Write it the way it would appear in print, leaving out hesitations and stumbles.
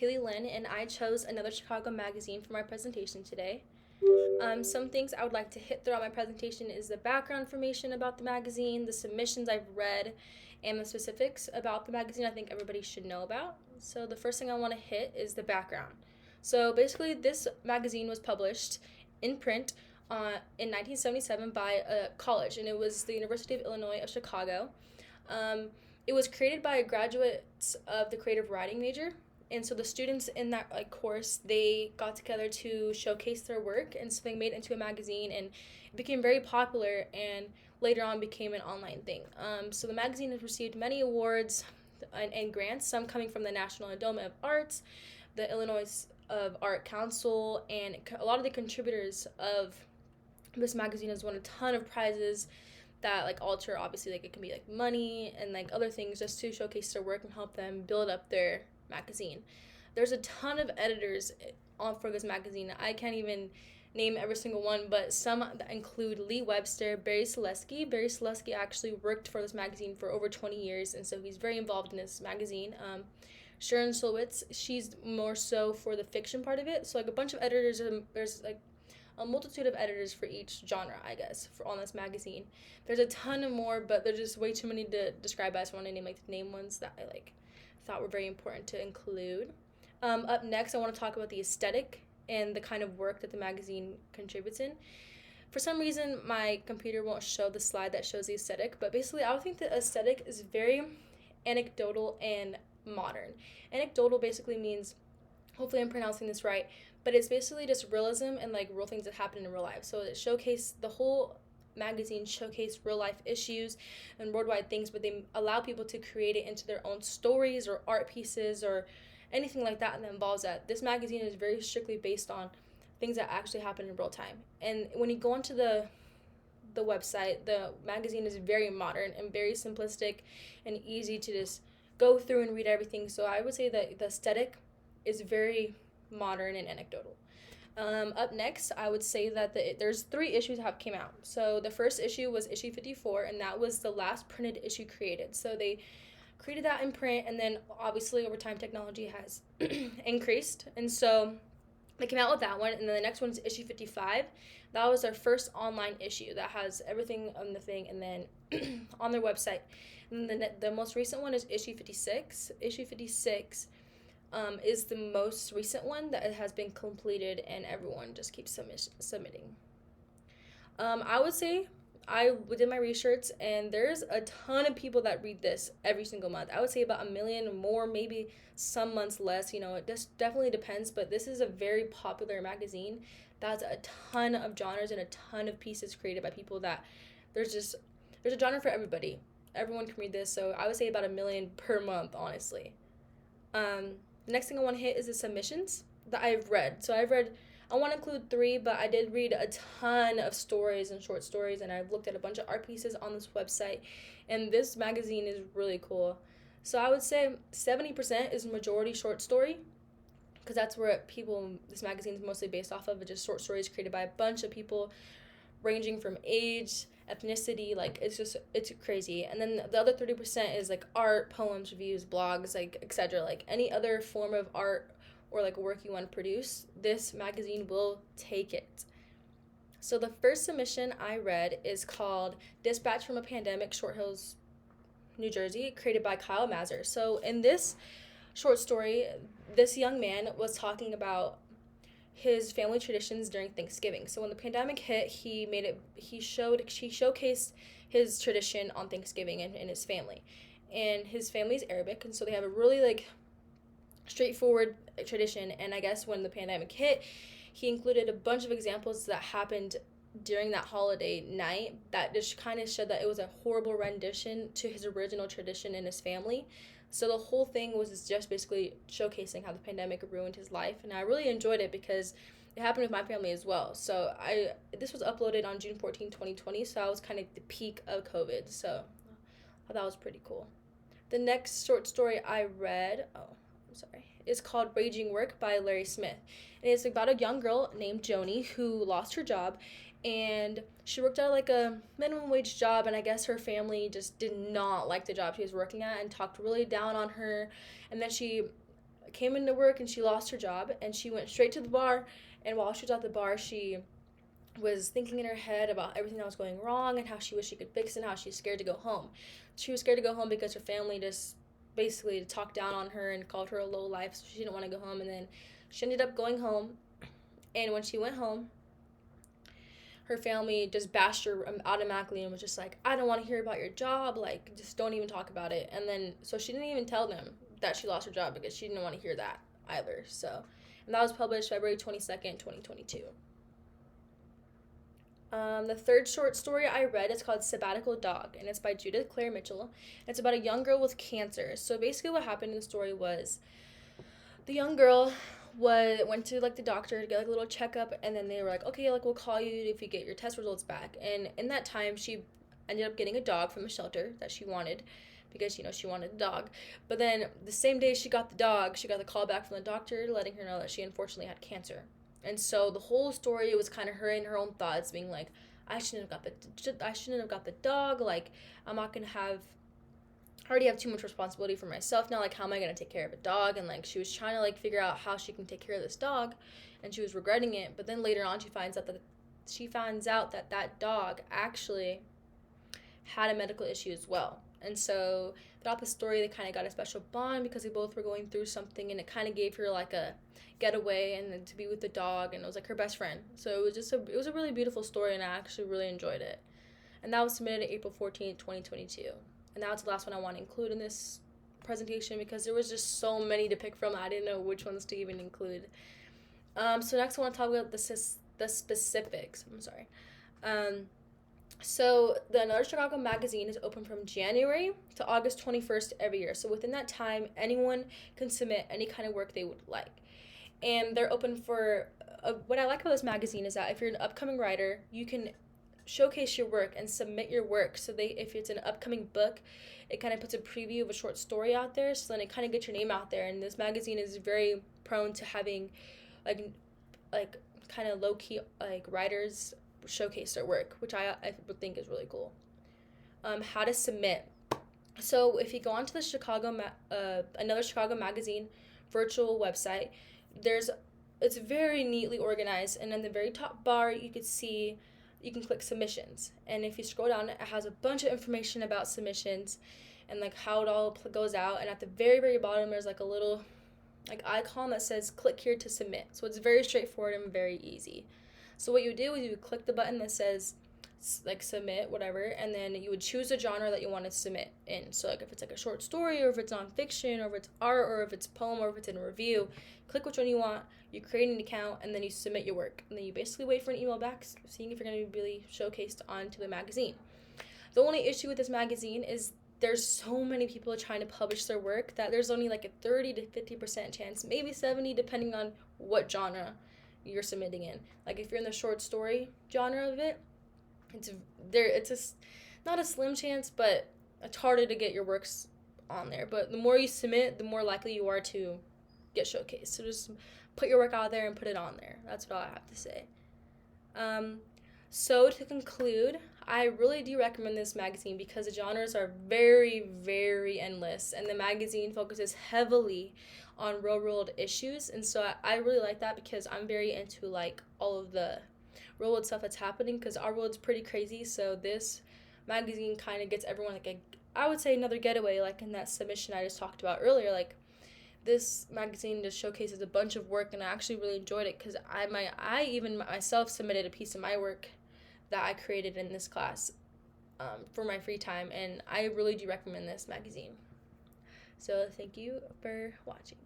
Kaylee Lynn, and I chose Another Chicago Magazine for my presentation today. Some things I would like to hit throughout my presentation is the background information about the magazine, the submissions I've read, and the specifics about the magazine I think everybody should know about. So, the first thing I want to hit is the background. So, basically, this magazine was published in print in 1977 by a college, and it was the University of Illinois of Chicago. Um, it was created by graduates of the creative writing major, and so the students in that course, they got together to showcase their work, and so they made it into a magazine, and it became very popular, and later on became an online thing. So the magazine has received many awards and grants, some coming from the National Endowment of Arts, the Illinois of Art Council, and a lot of the contributors of this magazine has won a ton of prizes that alter, obviously, it can be money and other things, just to showcase their work and help them build up their magazine. There's a ton of editors on for this magazine. I can't even name every single one, but some that include Lee Webster, Barry Selesky. Barry Selesky actually worked for this magazine for over 20 years, and so he's very involved in this magazine. Sharon Solowitz, she's more so for the fiction part of it. So a bunch of editors, there's a multitude of editors for each genre, I guess, for on this magazine. There's a ton of more, but there's just way too many to describe. I just want to name the name ones that I thought were very important to include. Up next, I want to talk about the aesthetic and the kind of work that the magazine contributes in. For some reason, my computer won't show the slide that shows the aesthetic, but basically, I would think the aesthetic is very anecdotal and modern. Anecdotal basically means, hopefully I'm pronouncing this right, but it's basically just realism and real things that happen in real life. So it showcased the whole magazine showcase real life issues and worldwide things, but they allow people to create it into their own stories or art pieces or anything like that involves that. This magazine is very strictly based on things that actually happen in real time. And when you go onto the website, the magazine is very modern and very simplistic and easy to just go through and read everything. So I would say that the aesthetic is very modern and anecdotal. Up next, I would say that there's 3 issues that have came out. So the first issue was issue 54, and that was the last printed issue created. So they created that in print, and then obviously over time technology has increased, and so they came out with that one. And then the next one is issue 55. That was their first online issue that has everything on the thing, and then on their website. And then the most recent one is issue 56. Issue 56 is the most recent one that has been completed, and everyone just keeps submitting. I would say I did my research, and there's a ton of people that read this every single month. I would say about 1 million more, maybe some months less. It just definitely depends, but this is a very popular magazine that's a ton of genres and a ton of pieces created by people that there's a genre for everybody. Everyone can read this, so I would say about 1 million per month, honestly. The next thing I want to hit is the submissions that I've read. So I want to include 3, but I did read a ton of stories and short stories, and I've looked at a bunch of art pieces on this website, and this magazine is really cool. So I would say 70% is majority short story, because that's where this magazine is mostly based off of, just short stories created by a bunch of people ranging from age, ethnicity, it's crazy. And then the other 30% is art, poems, reviews, blogs, etc. Any other form of art or work you want to produce, this magazine will take it. So the first submission I read is called Dispatch from a Pandemic, Short Hills, New Jersey, created by Kyle Mazur. So in this short story, this young man was talking about his family traditions during Thanksgiving. So when the pandemic hit, he showcased his tradition on Thanksgiving and his family. And his family is Arabic, and so they have a really straightforward tradition. And I guess when the pandemic hit, he included a bunch of examples that happened during that holiday night that just kind of showed that it was a horrible rendition to his original tradition in his family. So the whole thing was just basically showcasing how the pandemic ruined his life, and I really enjoyed it because it happened with my family as well. So this was uploaded on June 14, 2020, so I was kind of the peak of COVID, so I thought that was pretty cool. The next short story I read, is called Raging Work by Larry Smith. And it's about a young girl named Joni who lost her job, and she worked at a minimum wage job, and I guess her family just did not like the job she was working at and talked really down on her. And then she came into work and she lost her job, and she went straight to the bar. And while she was at the bar, she was thinking in her head about everything that was going wrong and how she wished she could fix it and how she's scared to go home. She was scared to go home because her family just basically talked down on her and called her a low life, so she didn't want to go home. And then she ended up going home, and when she went home, her family just bashed her automatically and was just like, I don't want to hear about your job, like, just don't even talk about it. And then, so she didn't even tell them that she lost her job because she didn't want to hear that either. So, and that was published February 22nd, 2022. The third short story I read is called Sabbatical Dog, and it's by Judith Claire Mitchell. It's about a young girl with cancer. So basically what happened in the story was the young girl went to like the doctor to get like a little checkup, and then they were like, okay, like we'll call you if you get your test results back. And in that time, she ended up getting a dog from a shelter that she wanted because, you know, she wanted a dog. But then the same day she got the dog, she got the call back from the doctor letting her know that she unfortunately had cancer. And so the whole story was kind of her in her own thoughts, being like, I shouldn't have got the dog. Like, I'm not gonna have. I already have too much responsibility for myself now. Like, how am I gonna take care of a dog? And like, she was trying to like figure out how she can take care of this dog, and she was regretting it. But then later on, she finds out that that dog actually had a medical issue as well. And so throughout the story, they kind of got a special bond because they both were going through something, and it kind of gave her like a getaway and then to be with the dog, and it was like her best friend. So it was a really beautiful story, and I actually really enjoyed it. And that was submitted April 14th, 2022. And that's the last one I want to include in this presentation because there was just so many to pick from. I didn't know which ones to even include. So next I want to talk about the specifics. I'm sorry. So the Another Chicago magazine is open from January to August 21st every year. So within that time, anyone can submit any kind of work they would like. And they're open for, what I like about this magazine is that if you're an upcoming writer, you can showcase your work and submit your work. So if it's an upcoming book, it kind of puts a preview of a short story out there. So then it kind of gets your name out there. And this magazine is very prone to having like kind of low-key like writers showcase their work, which I would think is really cool. How to submit. So if you go onto the Another Chicago magazine virtual website, it's very neatly organized, and in the very top bar you can click submissions, and if you scroll down, it has a bunch of information about submissions and like how it all goes out. And at the very, very bottom, there's like a little like icon that says click here to submit. So it's very straightforward and very easy. So what you do is you would click the button that says like submit whatever, and then you would choose a genre that you want to submit in. So like if it's like a short story, or if it's nonfiction, or if it's art, or if it's poem, or if it's in a review, click which one you want, you create an account, and then you submit your work, and then you basically wait for an email back seeing if you're going to be really showcased onto the magazine. The only issue with this magazine is there's so many people trying to publish their work that there's only like a 30 to 50% chance, maybe 70 depending on what genre you're submitting in. Like if you're in the short story genre of it, it's not a slim chance, but it's harder to get your works on there. But the more you submit, the more likely you are to get showcased. So just put your work out there and put it on there. That's what I have to say. So to conclude, I really do recommend this magazine because the genres are very, very endless, and the magazine focuses heavily on real world issues. And so I really like that because I'm very into like all of the real world stuff that's happening, because our world's pretty crazy. So this magazine kind of gets everyone like I would say another getaway, like in that submission I just talked about earlier. Like this magazine just showcases a bunch of work, and I actually really enjoyed it because I even myself submitted a piece of my work that I created in this class for my free time, and I really do recommend this magazine. So thank you for watching.